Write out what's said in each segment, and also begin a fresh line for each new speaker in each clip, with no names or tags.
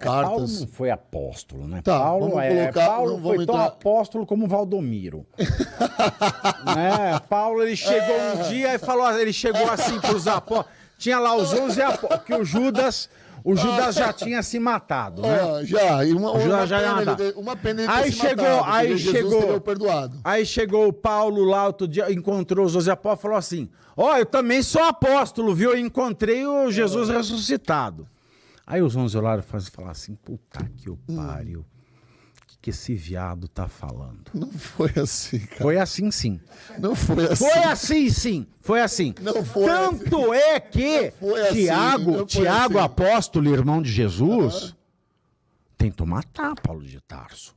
Paulo
cartas.
não foi apóstolo, né?
Tá,
Paulo,
vamos colocar-
Paulo
vamos
foi tão
entrar-
apóstolo como Valdomiro. Né? Paulo, ele chegou um dia e falou, ele chegou assim para os apóstolos, tinha lá os 11 apóstolos, que o Judas já tinha se matado, né?
Já, e
O Judas já ia matar.
uma pena ele
Aí
ter se
chegou,
matado,
aí
porque Jesus
chegou.
teria o perdoado.
Aí chegou o Paulo lá outro dia, encontrou os 12 apóstolos e falou assim, eu também sou apóstolo, viu? Eu encontrei o Jesus ressuscitado. Aí os 11 olharam e falaram assim, puta que o pariu, o que esse viado tá falando?
Não foi assim, cara.
Foi assim sim.
Não foi assim.
Foi assim sim, foi assim.
Não foi
Tanto é que
foi assim,
Tiago,
não foi
Tiago
assim.
apóstolo, irmão de Jesus, tentou matar Paulo de Tarso.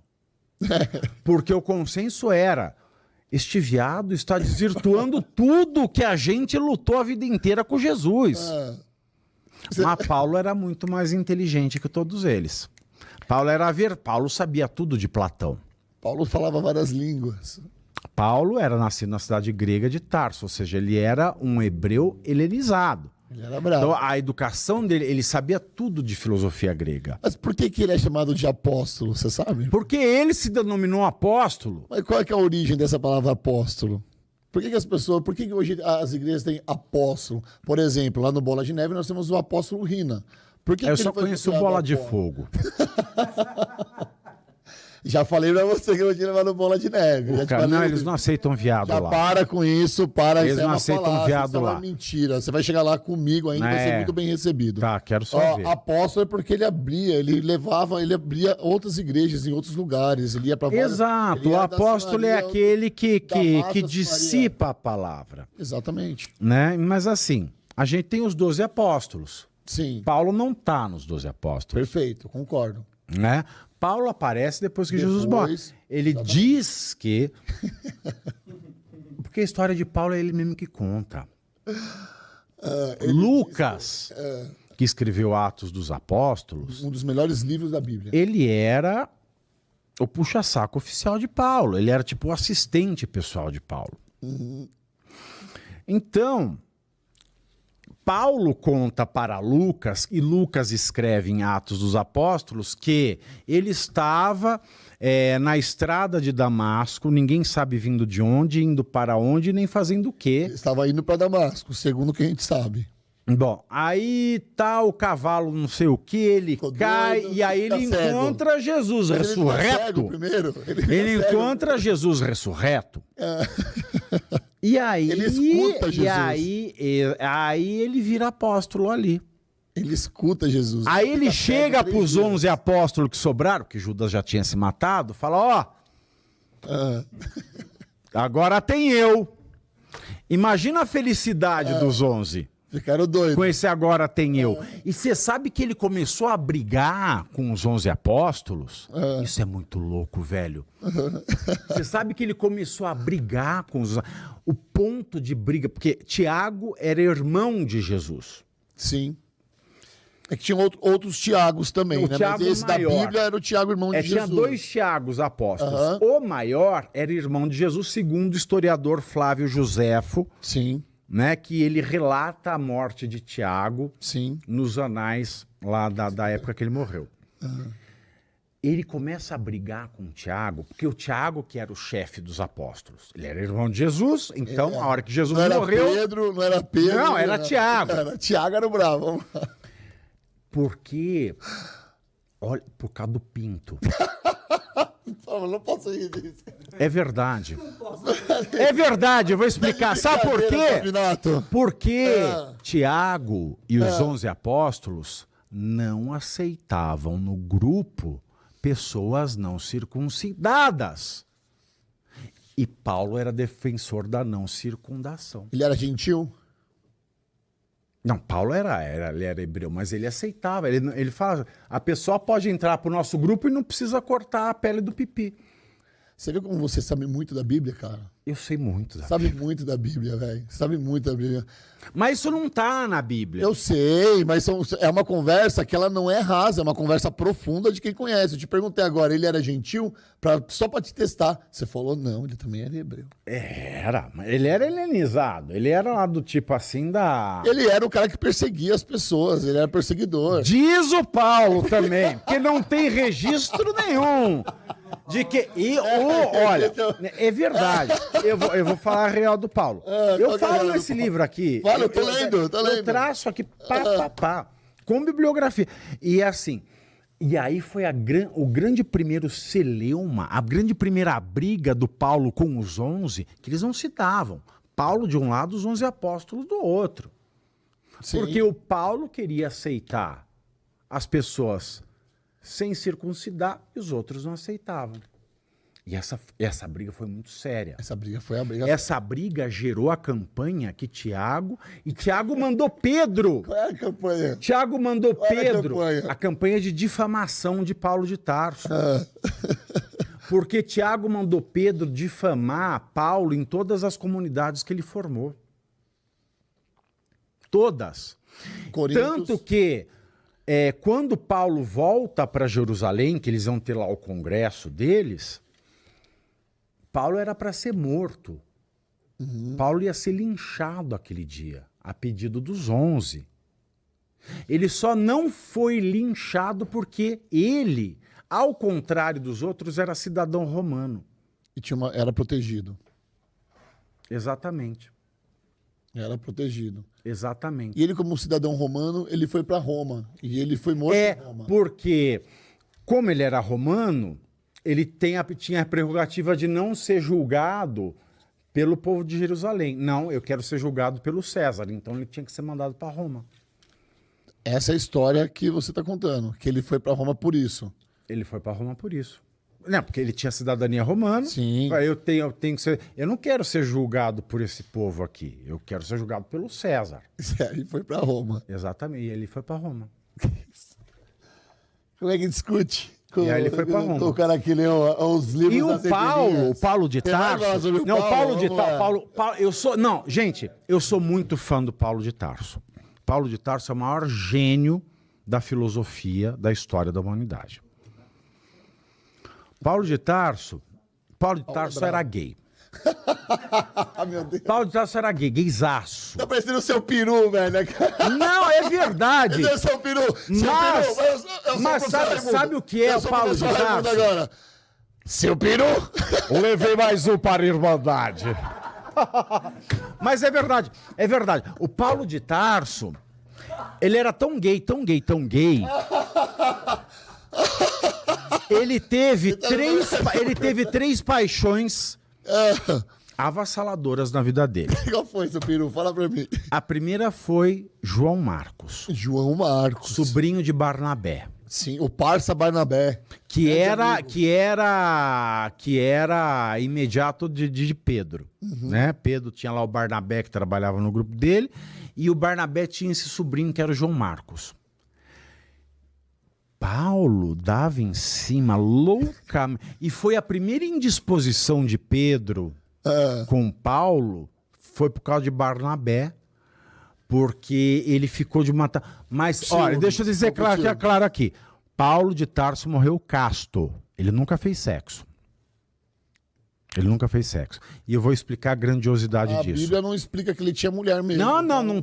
Porque o consenso era, este viado está desvirtuando tudo que a gente lutou a vida inteira com Jesus. Mas Paulo era muito mais inteligente que todos eles. Paulo sabia tudo de Platão.
Paulo falava várias línguas.
Paulo era nascido na cidade grega de Tarso, ou seja, ele era um hebreu helenizado.
Ele era bravo.
Então a educação dele, ele sabia tudo de filosofia grega.
Mas por que ele é chamado de apóstolo, você sabe?
Porque ele se denominou apóstolo.
Mas qual é que é a origem dessa palavra apóstolo? Por que hoje as igrejas têm apóstolo? Por exemplo, lá no Bola de Neve nós temos o apóstolo Rina. Por que
Eu
que
só
ele foi
conheço o
considerado
Bola de
apóstolo?
Fogo.
Já falei pra você que eu vou te levar no Bola de Neve. Já te
Cara,
falei
não,
isso.
eles não aceitam viado
Já
lá.
para com isso, para.
Eles
isso
não
é uma
aceitam
falácia,
viado
isso é uma
lá.
mentira. Você vai chegar lá comigo ainda, vai ser muito bem recebido.
Tá, quero só ver.
Apóstolo é porque ele abria outras igrejas em outros lugares. Ele ia para
Exato, o apóstolo é aquele que
Damasco,
dissipa a palavra.
Exatamente.
Né? Mas assim, a gente tem os 12 apóstolos.
Sim.
Paulo não tá nos 12 apóstolos.
Perfeito, concordo.
Né? Paulo aparece depois que Jesus morre. Ele diz que... Porque a história de Paulo é ele mesmo que conta. Lucas, que escreveu Atos dos Apóstolos,
Um dos melhores livros da Bíblia.
ele era o puxa-saco oficial de Paulo. Ele era tipo o assistente pessoal de Paulo. Então, Paulo conta para Lucas, e Lucas escreve em Atos dos Apóstolos, que ele estava na estrada de Damasco, ninguém sabe vindo de onde, indo para onde, nem fazendo o quê.
Ele estava indo para Damasco, segundo o que a gente sabe.
Bom, aí tá o cavalo não sei o que, ele
Ficou
cai
doido,
e aí ele
fica cego.
encontra Jesus
Mas ele fica cego
ressurreto.
primeiro.
Ele encontra Jesus ressurreto. E aí
Ele escuta Jesus.
aí ele vira apóstolo ali.
Ele escuta Jesus.
Aí ele
Fica
chega
cego 3
pros
dias.
11 apóstolos que sobraram, que Judas já tinha se matado, fala, agora tem eu. Imagina a felicidade dos 11.
Ficaram doidos.
Com esse agora tem eu. E você sabe que ele começou a brigar com os 11 apóstolos? Isso é muito louco, velho. Você sabe que ele começou a brigar com os... O ponto de briga... Porque Tiago era irmão de Jesus.
Sim. É que tinha outros Tiagos também,
O
né?
Tiago
Mas esse
maior.
da Bíblia era o Tiago, irmão de
Tinha
Jesus.
2 Tiagos apóstolos. O maior era irmão de Jesus, segundo o historiador Flávio Josefo,
Sim,
né? Que ele relata a morte de Tiago
sim.
nos anais lá da época que ele morreu. Ele começa a brigar com o Tiago, porque o Tiago que era o chefe dos apóstolos. Ele era irmão de Jesus, então a hora que Jesus
Não era
morreu...
Pedro, não era Pedro.
Não, era Tiago.
Tiago era o bravo. Vamos lá.
Porque... Olha, por causa do pinto.
Não posso rir disso.
É verdade. É verdade, eu vou explicar. Sabe por quê?
Fabinato.
Porque Tiago e os 11 apóstolos não aceitavam no grupo pessoas não circuncidadas. E Paulo era defensor da não circundação.
Ele era gentil?
Não, Paulo ele era hebreu, mas ele aceitava. Ele fala, a pessoa pode entrar para o nosso grupo e não precisa cortar a pele do pipi.
Você vê como você sabe muito da Bíblia, cara?
Eu sei muito.
Sabe muito da Bíblia, velho. Sabe muito da Bíblia.
Mas isso não tá na Bíblia.
Eu sei, mas é uma conversa que ela não é rasa, é uma conversa profunda de quem conhece. Eu te perguntei agora, ele era gentil? Só pra te testar. Você falou, não, ele também era hebreu.
Ele era helenizado. Ele era lá do tipo assim da...
Ele era o cara que perseguia as pessoas, ele era perseguidor.
Diz o Paulo também, que não tem registro nenhum de que... olha, é verdade. Eu vou falar a real do Paulo. Eu falo nesse livro aqui...
Fala, eu tô lendo.
Eu traço aqui, pá, com bibliografia. E assim... E aí foi o grande primeiro celeuma, a grande primeira briga do Paulo com os 11, que eles não citavam. Paulo de um lado, os 11 apóstolos do outro. Sim. Porque o Paulo queria aceitar as pessoas sem circuncidar e os outros não aceitavam. E essa briga foi muito séria.
Essa briga foi a briga.
Essa briga gerou a campanha que Tiago mandou Pedro.
Qual é a campanha?
Tiago mandou Pedro. A campanha de difamação de Paulo de Tarso. Porque Tiago mandou Pedro difamar Paulo em todas as comunidades que ele formou. Todas.
Coríntios.
Tanto que quando Paulo volta para Jerusalém, que eles vão ter lá o congresso deles, Paulo era para ser morto. Paulo ia ser linchado aquele dia, a pedido dos 11. Ele só não foi linchado porque ele, ao contrário dos outros, era cidadão romano.
E era protegido.
Exatamente.
Era protegido.
Exatamente.
E ele, como cidadão romano, ele foi para Roma. E ele foi morto em Roma.
Porque, como ele era romano, ele tinha a prerrogativa de não ser julgado pelo povo de Jerusalém. Não, eu quero ser julgado pelo César. Então ele tinha que ser mandado para Roma.
Essa é a história que você está contando, que ele foi para Roma por isso.
Ele foi para Roma por isso. Não, porque ele tinha cidadania romana.
Sim.
Eu tenho que ser... Eu não quero ser julgado por esse povo aqui. Eu quero ser julgado pelo César.
Ele foi para Roma.
Exatamente. E ele foi para Roma.
Como é que discute?
E aí ele foi para Roma.
O cara que leu os livros.
E o Paulo de Tarso... Não, Paulo de Tarso... Não, gente, eu sou muito fã do Paulo de Tarso. Paulo de Tarso é o maior gênio da filosofia da história da humanidade. Paulo de Tarso era gay.
Meu Deus.
Paulo de Tarso era gayzaço.
Tá parecendo o seu peru, velho.
Não, é verdade.
Esse é o seu peru.
Mas sabe o que é o Paulo de Tarso?
Agora. Seu peru.
Levei mais um para a Irmandade. Mas é verdade, é verdade. O Paulo de Tarso, ele era tão gay, tão gay, tão gay. Ele teve três paixões avassaladoras na vida dele.
Qual foi, seu peru? Fala pra mim.
A primeira foi João Marcos.
João Marcos.
Sobrinho de Barnabé.
Sim, o parça Barnabé.
Que era imediato de Pedro. Né? Pedro tinha lá o Barnabé que trabalhava no grupo dele. E o Barnabé tinha esse sobrinho que era o João Marcos. Paulo dava em cima loucamente. E foi a primeira indisposição de Pedro com Paulo, foi por causa de Barnabé, porque ele ficou de matar. Mas, sim, olha, deixa eu dizer claro aqui. Paulo de Tarso morreu casto. Ele nunca fez sexo. Ele nunca fez sexo. E eu vou explicar a grandiosidade disso.
A Bíblia não explica que ele tinha mulher mesmo.
Não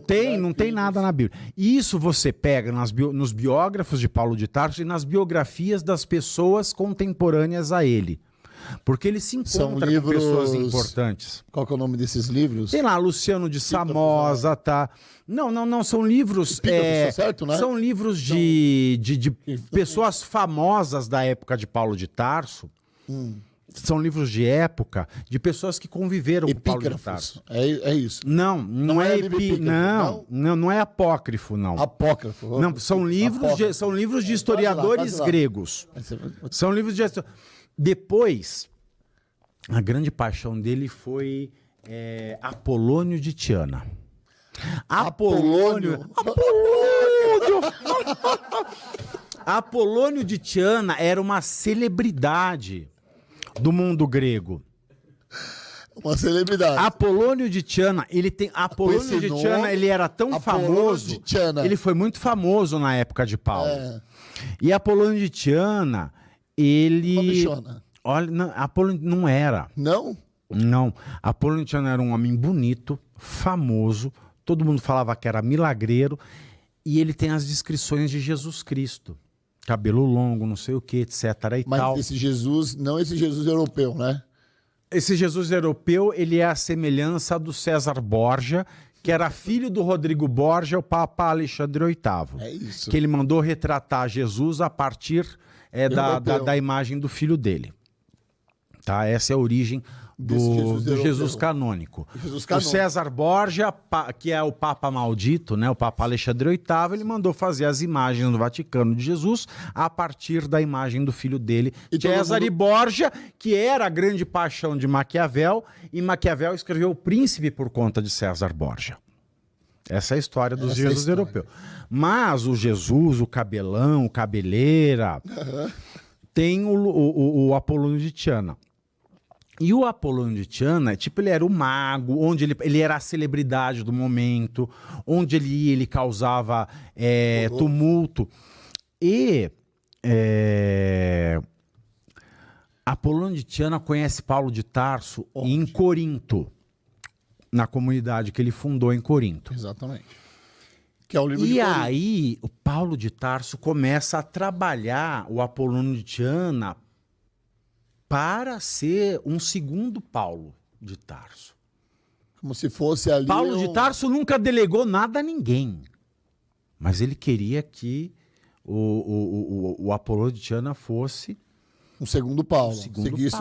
tem nada na Bíblia. E isso você pega nos biógrafos de Paulo de Tarso e nas biografias das pessoas contemporâneas a ele. Porque ele se encontra com pessoas importantes.
Qual que é o nome desses livros?
Tem lá, Luciano de Samoza, tá? Não, são livros...
certo, né?
São livros de pessoas famosas da época de Paulo de Tarso. São livros de época de pessoas que conviveram com Paulo de Tarso.
É isso.
Não é apócrifo, não.
Apócrifo.
Não, são livros de historiadores gregos. São livros de... Depois, a grande paixão dele foi Apolônio de Tiana. Apolônio de Tiana era uma celebridade. do mundo grego.
Uma celebridade.
Apolônio de Tiana, Apolônio de Tiana, ele era tão famoso, ele foi muito famoso na época de Paulo. E Apolônio de Tiana, ele...
Uma bichona.
Olha, não, Apolônio não era.
Não?
Não. Apolônio de Tiana era um homem bonito, famoso, todo mundo falava que era milagreiro, e ele tem as descrições de Jesus Cristo. Cabelo longo, não sei o que, etc. E
Mas
tal.
esse Jesus, não esse Jesus europeu, né?
Esse Jesus europeu, ele é a semelhança do César Borgia, que era filho do Rodrigo Borgia, o Papa Alexandre VIII.
É isso.
Que ele mandou retratar Jesus a partir da imagem do filho dele. Tá? Essa é a origem do Jesus canônico. O César Borgia, que é o Papa maldito, né? O Papa Alexandre VIII, ele mandou fazer as imagens no Vaticano de Jesus a partir da imagem do filho dele, Cesare Borgia, que era a grande paixão de Maquiavel, e Maquiavel escreveu O Príncipe por conta de César Borgia. Essa é a história dos Jesus europeus. Mas o Jesus, o cabelão, o cabeleira, tem o Apolônio de Tiana. E o Apolônio de Tiana, tipo, ele era o mago, onde ele era a celebridade do momento, onde ele ia, ele causava tumulto. E Apolônio de Tiana conhece Paulo de Tarso em Corinto, na comunidade que ele fundou em Corinto.
Exatamente. Que é o livro de
E
Corinto.
aí, o Paulo de Tarso começa a trabalhar o Apolônio de Tiana para ser um segundo Paulo de Tarso.
Como se fosse ali...
Paulo de Tarso nunca delegou nada a ninguém. Mas ele queria que o Apolônio de Tiana fosse...
Um segundo Paulo. Seguisse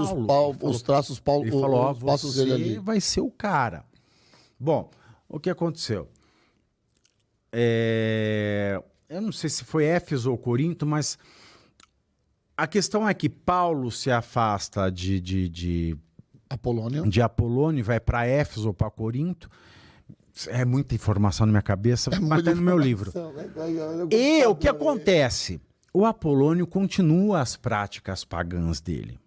os traços Paulo.
Ele falou,
os passos dele ali.
você vai ser o cara. Bom, o que aconteceu? Eu não sei se foi Éfeso ou Corinto, mas... A questão é que Paulo se afasta de Apolônio, vai para Éfeso ou para Corinto. É muita informação na minha cabeça, mas tá no meu livro. E o que acontece? O Apolônio continua as práticas pagãs dele.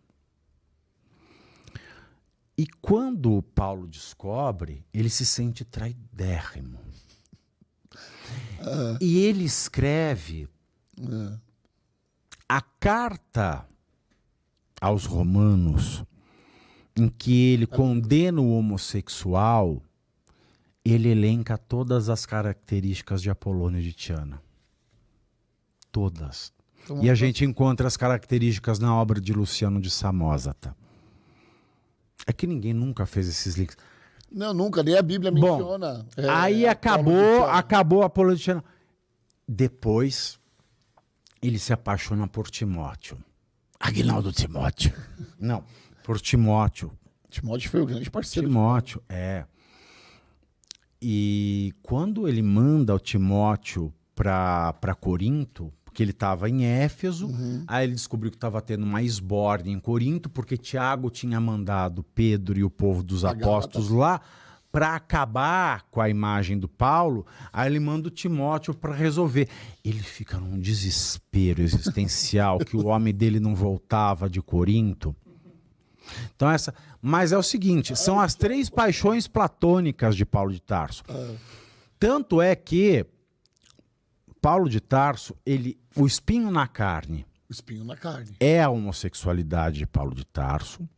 E quando o Paulo descobre, ele se sente traidérrimo. E ele escreve... A carta aos Romanos, em que ele condena o homossexual, ele elenca todas as características de Apolônio de Tiana. Todas. E a gente encontra as características na obra de Luciano de Samosata. É que ninguém nunca fez esses links.
Não, nunca, nem a Bíblia menciona.
Aí acabou Apolônio de Tiana. Depois... ele se apaixona por Timóteo. Aguinaldo Timóteo. Não, por Timóteo.
Timóteo foi o grande parceiro.
Timóteo, E quando ele manda o Timóteo para Corinto, porque ele estava em Éfeso, aí ele descobriu que estava tendo uma esbórnia em Corinto, porque Tiago tinha mandado Pedro e o povo dos apóstolos lá para acabar com a imagem do Paulo, aí ele manda o Timóteo para resolver. Ele fica num desespero existencial que o homem dele não voltava de Corinto. Então mas é o seguinte, são as 3 paixões platônicas de Paulo de Tarso. Tanto é que Paulo de Tarso, o espinho na carne.
O espinho na carne.
É a homossexualidade de Paulo de Tarso.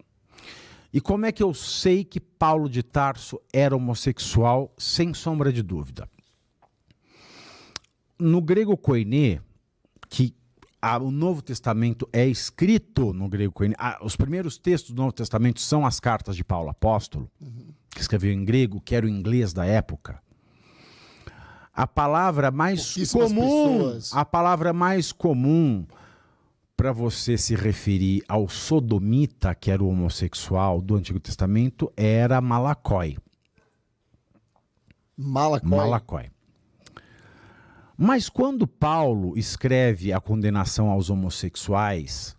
E como é que eu sei que Paulo de Tarso era homossexual, sem sombra de dúvida? No grego koiné, que o Novo Testamento é escrito no grego koiné, os primeiros textos do Novo Testamento são as cartas de Paulo Apóstolo, que escreveu em grego, que era o inglês da época. A palavra mais comum para você se referir ao sodomita, que era o homossexual do Antigo Testamento, era malakoi. Malakoi. Mas quando Paulo escreve a condenação aos homossexuais,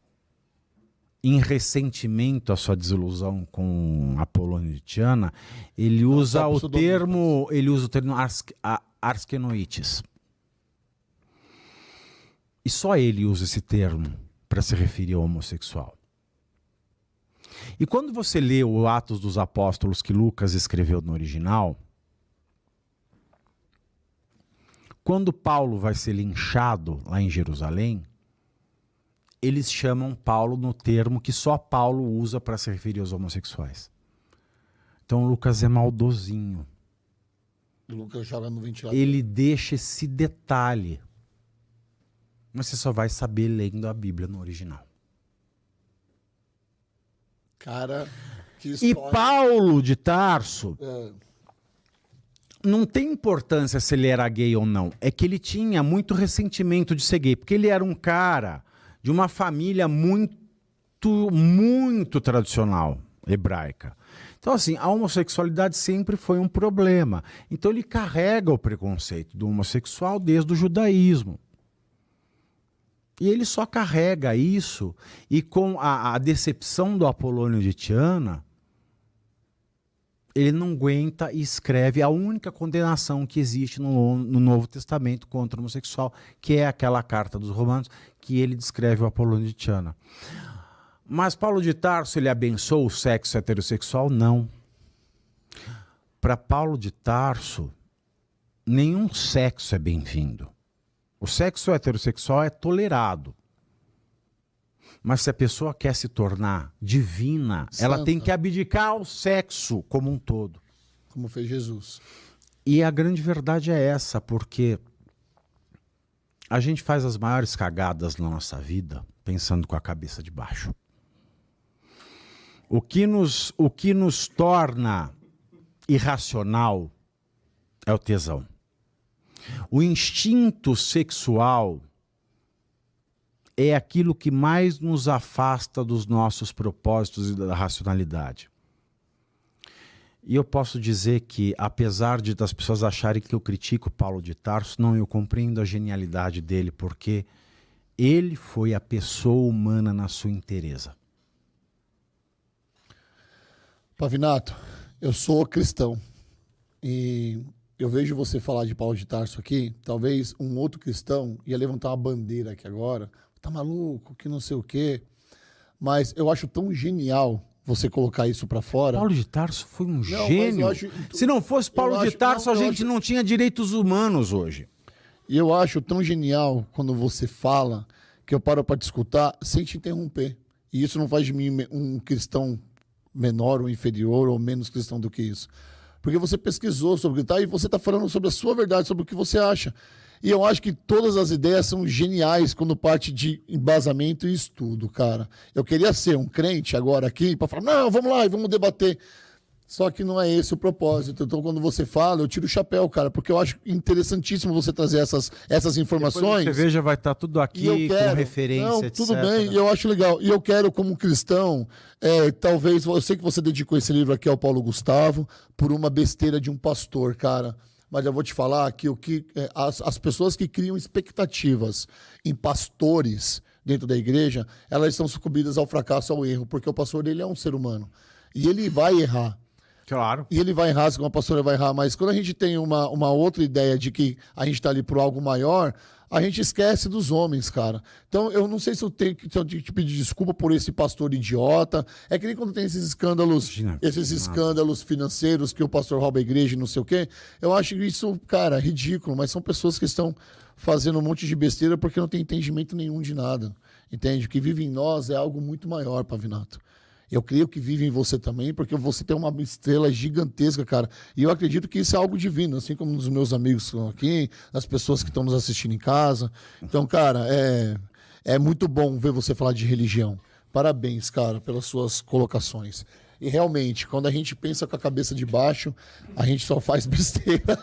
em ressentimento à sua desilusão com Apolônio de Tiana, ele usa o termo arsquenoites. E só ele usa esse termo para se referir ao homossexual. E quando você lê o Atos dos Apóstolos que Lucas escreveu no original, quando Paulo vai ser linchado lá em Jerusalém, eles chamam Paulo no termo que só Paulo usa para se referir aos homossexuais. Então Lucas é maldosinho.
O Lucas joga no ventilador.
Ele deixa esse detalhe. Mas você só vai saber lendo a Bíblia no original.
Cara, que
E
história.
Paulo de Tarso, não tem importância se ele era gay ou não. É que ele tinha muito ressentimento de ser gay. Porque ele era um cara de uma família muito tradicional, hebraica. Então, assim, a homossexualidade sempre foi um problema. Então, ele carrega o preconceito do homossexual desde o judaísmo. E ele só carrega isso, e com a decepção do Apolônio de Tiana, ele não aguenta e escreve a única condenação que existe no Novo Testamento contra o homossexual, que é aquela carta dos Romanos, que ele descreve o Apolônio de Tiana. Mas Paulo de Tarso, ele abençoou o sexo heterossexual? Não. Para Paulo de Tarso, nenhum sexo é bem-vindo. O sexo heterossexual é tolerado. Mas se a pessoa quer se tornar divina, ela tem que abdicar ao sexo como um todo.
Como fez Jesus.
E a grande verdade é essa, porque a gente faz as maiores cagadas na nossa vida pensando com a cabeça de baixo. O que nos torna irracional é o tesão. O instinto sexual é aquilo que mais nos afasta dos nossos propósitos e da racionalidade. E eu posso dizer que, apesar de das pessoas acharem que eu critico Paulo de Tarso, não, eu compreendo a genialidade dele, porque ele foi a pessoa humana na sua inteireza.
Pavinato, eu sou cristão e eu vejo você falar de Paulo de Tarso aqui, talvez um outro cristão ia levantar uma bandeira aqui agora, tá maluco, que não sei o quê, mas eu acho tão genial você colocar isso pra fora.
Paulo de Tarso foi um gênio.
Acho,
se não fosse Paulo de Tarso, a gente não tinha direitos humanos hoje.
E eu acho tão genial quando você fala que eu paro pra te escutar sem te interromper. E isso não faz de mim um cristão menor ou inferior ou menos cristão do que isso. Porque você pesquisou sobre o que tá e você está falando sobre a sua verdade, sobre o que você acha. E eu acho que todas as ideias são geniais quando parte de embasamento e estudo, cara. Eu queria ser um crente agora aqui para falar, não, vamos lá e vamos debater. Só que não é esse o propósito. Então, quando você fala, eu tiro o chapéu, cara, porque eu acho interessantíssimo você trazer essas informações.
A cerveja vai estar tudo aqui, com referência,
não,
etc.
Tudo bem, eu acho legal. E eu quero, como cristão, talvez, eu sei que você dedicou esse livro aqui ao Paulo Gustavo por uma besteira de um pastor, cara. Mas eu vou te falar que as pessoas que criam expectativas em pastores dentro da igreja, elas estão sucumbidas ao fracasso, ao erro, porque o pastor, ele é um ser humano. E ele vai errar.
Claro.
E ele vai errar, como a pastora vai errar, mas quando a gente tem uma outra ideia de que a gente está ali por algo maior, a gente esquece dos homens, cara. Então, eu não sei se eu tenho que te pedir desculpa por esse pastor idiota. É que nem quando tem esses escândalos financeiros que o pastor rouba a igreja e não sei o quê. Eu acho isso, cara, ridículo, mas são pessoas que estão fazendo um monte de besteira porque não tem entendimento nenhum de nada. Entende? O que vive em nós é algo muito maior, Pavinato. Eu creio que vive em você também, porque você tem uma estrela gigantesca, cara. E eu acredito que isso é algo divino, assim como os meus amigos que estão aqui, as pessoas que estão nos assistindo em casa. Então, cara, é muito bom ver você falar de religião. Parabéns, cara, pelas suas colocações. E realmente, quando a gente pensa com a cabeça de baixo, a gente só faz besteira.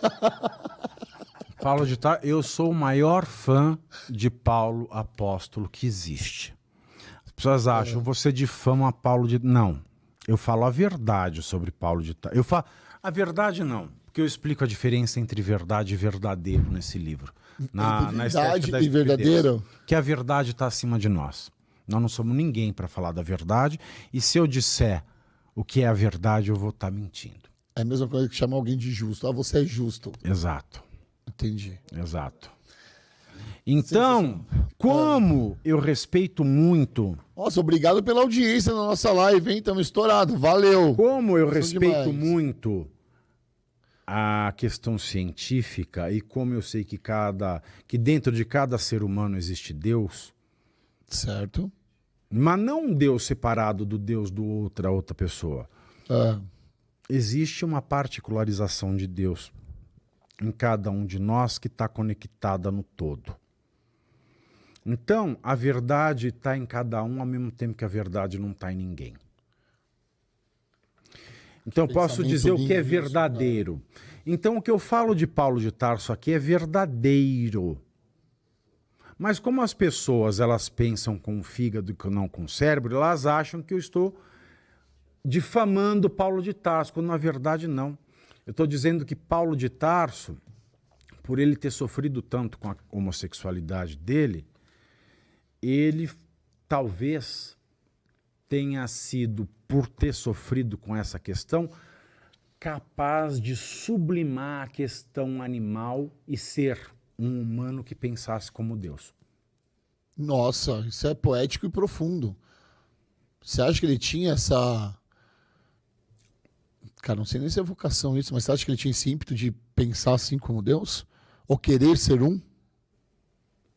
Paulo de Tarso, eu sou o maior fã de Paulo apóstolo que existe. As pessoas acham, você difama Paulo de... Não, eu falo a verdade sobre Paulo de Tarso. Eu falo... A verdade não, porque eu explico a diferença entre verdade e verdadeiro nesse livro. Na
verdade e verdadeiro?
Que a verdade está acima de nós. Nós não somos ninguém para falar da verdade, e se eu disser o que é a verdade, eu vou estar mentindo.
É a mesma coisa que chamar alguém de justo. Ah, você é justo.
Exato.
Entendi.
Exato. Então, como eu respeito muito...
Nossa, obrigado pela audiência na nossa live, hein? Estamos estourados. Valeu.
Como eu respeito
demais.
muito a questão científica e como eu sei que dentro de cada ser humano existe Deus,
Certo.
mas não um Deus separado do Deus do outra pessoa. Existe uma particularização de Deus em cada um de nós que está conectada no todo. Então, a verdade está em cada um ao mesmo tempo que a verdade não está em ninguém. Então, eu posso dizer o que é verdadeiro. Então, o que eu falo de Paulo de Tarso aqui é verdadeiro. Mas como as pessoas elas pensam com o fígado e não com o cérebro, elas acham que eu estou difamando Paulo de Tarso, quando na verdade não. Eu estou dizendo que Paulo de Tarso, por ele ter sofrido tanto com a homossexualidade dele, ele talvez tenha sido, por ter sofrido com essa questão, capaz de sublimar a questão animal e ser um humano que pensasse como Deus.
Nossa, isso é poético e profundo. Você acha que ele tinha essa... Cara, não sei nem se é vocação isso, mas você acha que ele tinha esse ímpeto de pensar assim como Deus? Ou querer ser um?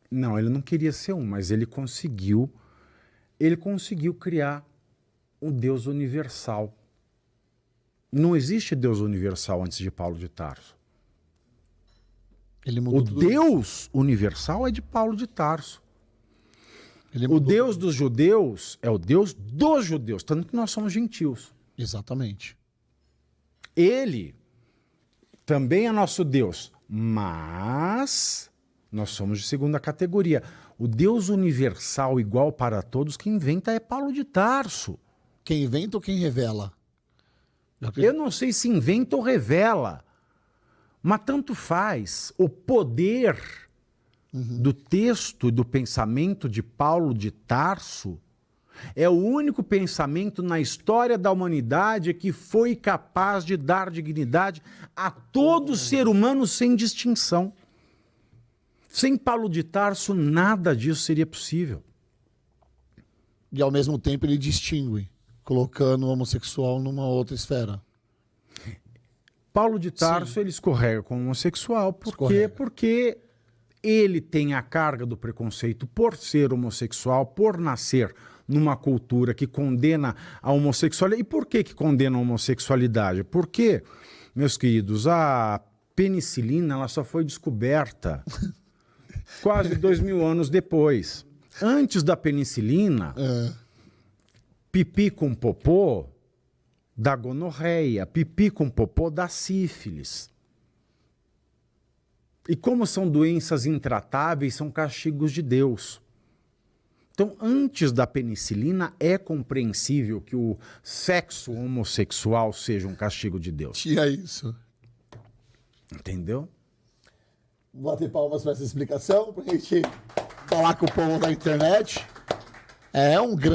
Não, ele não queria ser um, mas ele conseguiu criar um Deus universal. Não existe Deus universal antes de Paulo de Tarso.
Ele mudou
O
tudo.
Deus universal é de Paulo de Tarso.
Ele
O
mudou
Deus
tudo.
dos judeus é o Deus dos judeus, tanto que nós somos gentios.
Exatamente.
Ele também é nosso Deus, mas nós somos de segunda categoria. O Deus universal igual para todos, quem inventa é Paulo de Tarso.
Quem inventa ou quem revela?
Eu não sei se inventa ou revela, mas tanto faz. O poder do texto e do pensamento de Paulo de Tarso é o único pensamento na história da humanidade que foi capaz de dar dignidade a todo ser humano sem distinção. Sem Paulo de Tarso, nada disso seria possível.
E ao mesmo tempo ele distingue, colocando o homossexual numa outra esfera.
Paulo de Tarso,
Sim.
ele escorrega como homossexual. Por quê?
Escorrega.
Porque ele tem a carga do preconceito por ser homossexual, por nascer numa cultura que condena a homossexualidade. E por que condena a homossexualidade? Porque, meus queridos, a penicilina ela só foi descoberta quase 2000 anos depois. Antes da penicilina, pipi com popô dá gonorreia, pipi com popô dá sífilis. E como são doenças intratáveis, são castigos de Deus. Então, antes da penicilina, é compreensível que o sexo homossexual seja um castigo de Deus.
Tinha isso.
Entendeu?
Vou bater palmas para essa explicação, pra gente falar com o povo da internet. É um grande